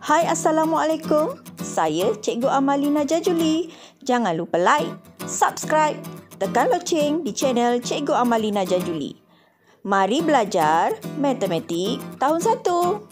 Hai, Assalamualaikum. Saya Cikgu Amalina Jajuli. Jangan lupa like, subscribe, tekan loceng di channel Cikgu Amalina Jajuli. Mari belajar Matematik tahun 1.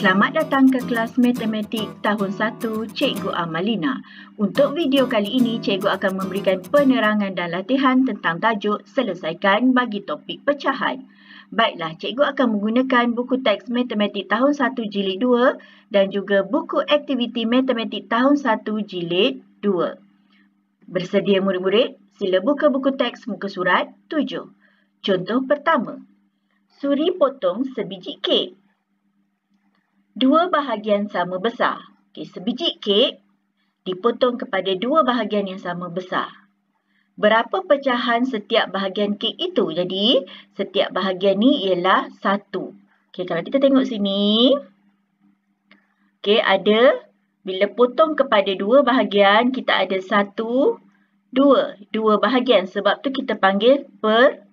Selamat datang ke kelas Matematik tahun 1 Cikgu Amalina. Untuk video kali ini, Cikgu akan memberikan penerangan dan latihan tentang tajuk Selesaikan bagi topik pecahan. Baiklah, Cikgu akan menggunakan buku teks Matematik tahun 1 jilid 2 dan juga buku aktiviti Matematik tahun 1 jilid 2. Bersedia murid-murid? Sila buka buku teks muka surat 7. Contoh pertama. Suri potong sebiji kek. Dua bahagian sama besar. Sebiji kek dipotong kepada dua bahagian yang sama besar. Berapa pecahan setiap bahagian kek itu? Jadi, setiap bahagian ni ialah 1. Kalau kita tengok sini. Ada, bila potong kepada dua bahagian, kita ada 1, 2. Dua bahagian. Sebab tu kita panggil per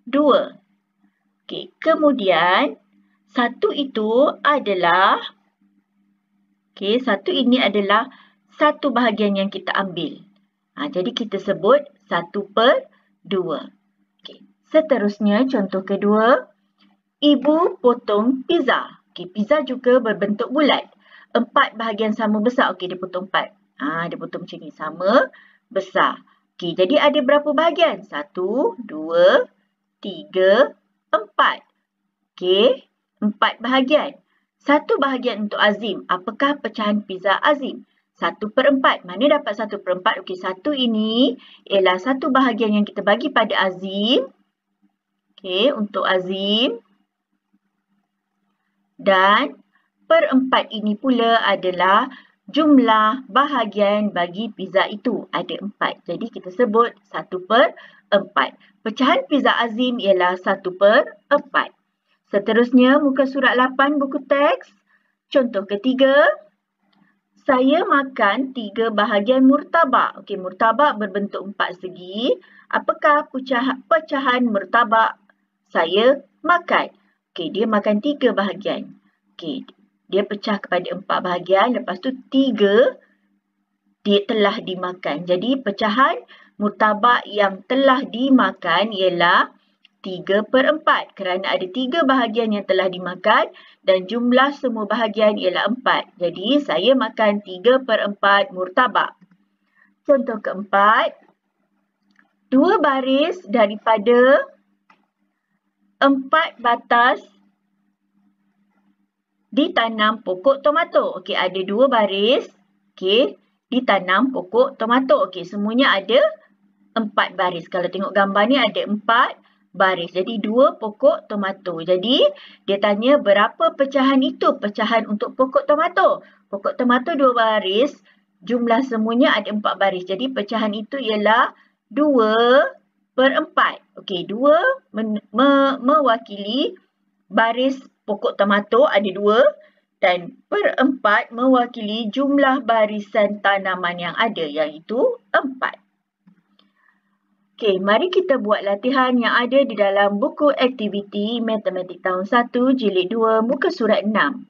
2. Kemudian, 1 itu adalah, satu ini adalah satu bahagian yang kita ambil. Jadi kita sebut 1/2. Seterusnya, contoh kedua. Ibu potong pizza. Pizza juga berbentuk bulat. 4 bahagian sama besar. Dia potong 4. Dia potong macam ni. Sama besar. Jadi ada berapa bahagian? 1, 2, 3, 4. 4 bahagian. Satu bahagian untuk Azim. Apakah pecahan pizza Azim? 1/4. Mana dapat 1/4? Satu ini ialah satu bahagian yang kita bagi pada Azim. Untuk Azim. Dan per-4 ini pula adalah jumlah bahagian bagi pizza itu. Ada 4. Jadi kita sebut 1/4. Pecahan pizza Azim ialah 1/4. Seterusnya, muka surat 8 buku teks. Contoh ketiga. Saya makan 3 bahagian murtabak. Murtabak berbentuk 4 segi. Apakah pecahan murtabak saya makan? Dia makan 3 bahagian. Dia pecah kepada 4 bahagian. Lepas tu 3 dia telah dimakan. Jadi pecahan murtabak yang telah dimakan ialah 3/4 kerana ada 3 bahagian yang telah dimakan dan jumlah semua bahagian ialah 4. Jadi saya makan 3/4 murtabak. Contoh keempat. 2 baris daripada 4 batas ditanam pokok tomato. Ada 2 baris. Ditanam pokok tomato. Semuanya ada 4 baris. Kalau tengok gambar ni ada 4 baris. Jadi 2 pokok tomato. Jadi dia tanya berapa pecahan itu? Pecahan untuk pokok tomato. Pokok tomato 2 baris. Jumlah semuanya ada 4 baris. Jadi pecahan itu ialah 2/4. 2 mewakili baris pokok tomato ada 2. Dan per-4 mewakili jumlah barisan tanaman yang ada. Iaitu 4. Mari kita buat latihan yang ada di dalam buku aktiviti Matematik tahun 1 jilid 2 muka surat 6.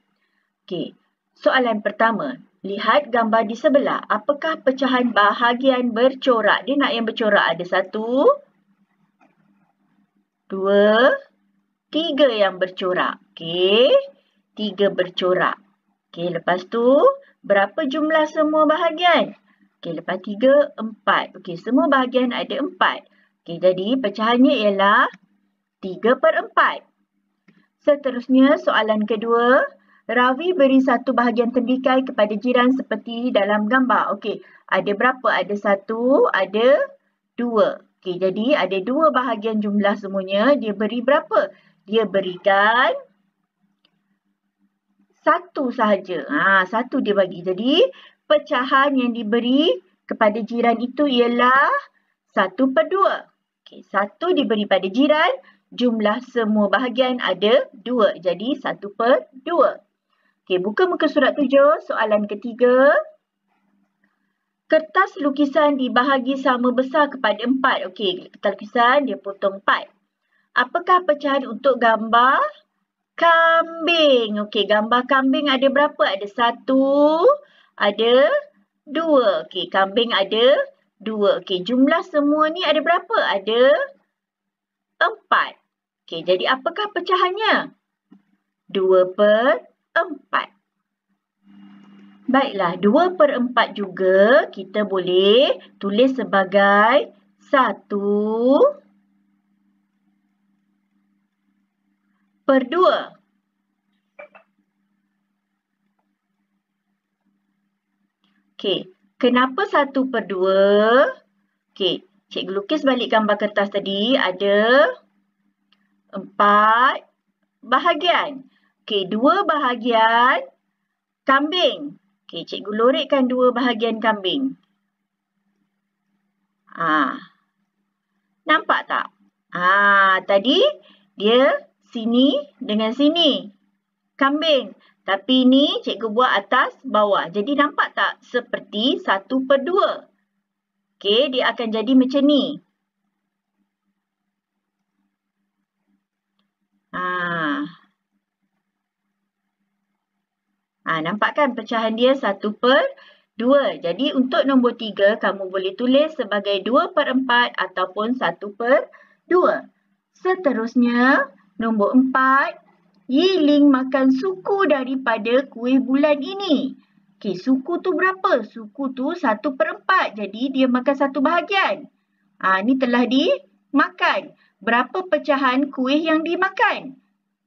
Soalan pertama. Lihat gambar di sebelah. Apakah pecahan bahagian bercorak? Dia nak yang bercorak. Ada 1, 2, 3 yang bercorak. 3 bercorak. Lepas tu berapa jumlah semua bahagian? Lepas 3, 4. Semua bahagian ada 4. Jadi pecahannya ialah 3/4. Seterusnya, soalan kedua. Rawi beri satu bahagian tembikar kepada jiran seperti dalam gambar. Ada berapa? Ada 1, ada 2. Jadi ada 2 bahagian jumlah semuanya. Dia beri berapa? Dia berikan 1 sahaja. 1 dia bagi. Jadi pecahan yang diberi kepada jiran itu ialah 1/2. 1 diberi pada jiran. Jumlah semua bahagian ada 2. Jadi 1/2. Buka muka surat 7. Soalan ketiga. Kertas lukisan dibahagi sama besar kepada 4. Kertas lukisan dia potong 4. Apakah pecahan untuk gambar kambing. Okey, gambar kambing ada berapa? Ada 1, ada 2. Okey, kambing ada 2. Okey, jumlah semua ni ada berapa? Ada 4. Okey, jadi apakah pecahannya? 2/4. Baiklah, 2/4 juga kita boleh tulis sebagai 1/2. Okey, kenapa 1/2? Okey, cikgu lukis balik gambar kertas tadi. Ada 4 bahagian. Okey, 2 bahagian kambing. Okey, cikgu lorekkan 2 bahagian kambing. Nampak tak? Tadi dia sini dengan sini. Kambing. Tapi ni cikgu buat atas bawah. Jadi nampak tak? Seperti 1/2. Okey, dia akan jadi macam ni. Nampak kan pecahan dia 1/2. Jadi untuk nombor 3, kamu boleh tulis sebagai 2/4 ataupun 1/2. Seterusnya, nombor 4. Yiling makan suku daripada kuih bulan ini. Okey, suku tu berapa? Suku tu 1/4. Jadi dia makan 1 bahagian. Ni telah dimakan. Berapa pecahan kuih yang dimakan?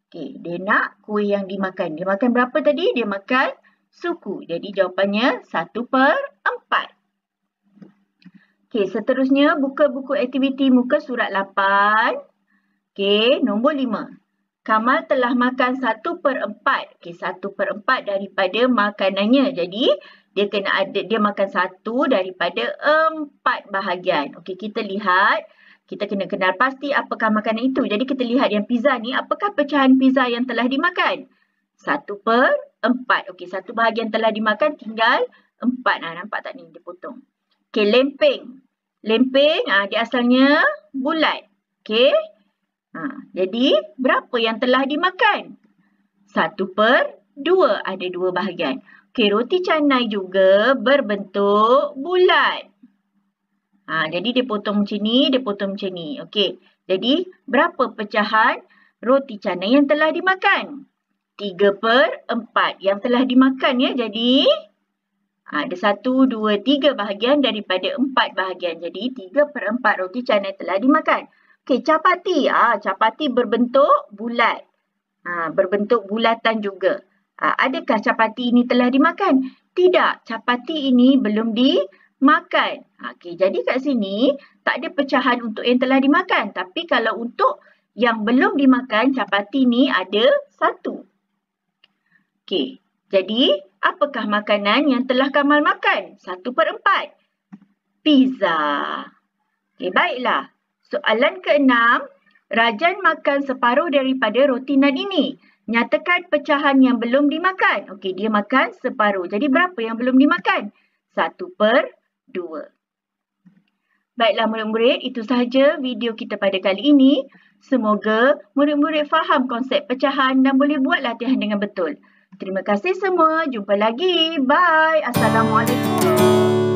Okey, dia nak kuih yang dimakan. Dia makan berapa tadi? Dia makan suku. Jadi jawapannya 1/4. Okey, seterusnya buka buku aktiviti muka surat 8. Okey, nombor 5. Kamal telah makan 1/4. Okey, 1/4 daripada makanannya. Jadi dia makan 1 daripada 4 bahagian. Okey, kita lihat. Kita kena kenal pasti apakah makanan itu. Jadi kita lihat yang pizza ni, apakah pecahan pizza yang telah dimakan? 1/4. Okey, 1 bahagian telah dimakan, tinggal 4. Nampak tak ni? Dia potong. Okey, lempeng. Lempeng, dia asalnya bulat. Okey. Jadi, berapa yang telah dimakan? 1/2. Ada 2 bahagian. Okey, roti canai juga berbentuk bulat. Jadi dia potong macam ni, dia potong macam ni. Okey. Jadi berapa pecahan roti canai yang telah dimakan? 3/4 yang telah dimakan ya. Jadi ada 1, 2, 3 bahagian daripada 4 bahagian. Jadi 3/4 roti canai telah dimakan. Okey, capati. Capati berbentuk bulat. Berbentuk bulatan juga. Adakah capati ini telah dimakan? Tidak, capati ini belum dimakan. Okey, jadi kat sini tak ada pecahan untuk yang telah dimakan. Tapi kalau untuk yang belum dimakan, capati ni ada 1. Okey, jadi apakah makanan yang telah Kamal makan? 1/4. Pizza. Okey, baiklah. Soalan ke-6. Rajan makan separuh daripada roti nan ini. Nyatakan pecahan yang belum dimakan. Okey, dia makan separuh. Jadi berapa yang belum dimakan? 1/2. Baiklah murid-murid, itu sahaja video kita pada kali ini. Semoga murid-murid faham konsep pecahan dan boleh buat latihan dengan betul. Terima kasih semua. Jumpa lagi. Bye. Assalamualaikum.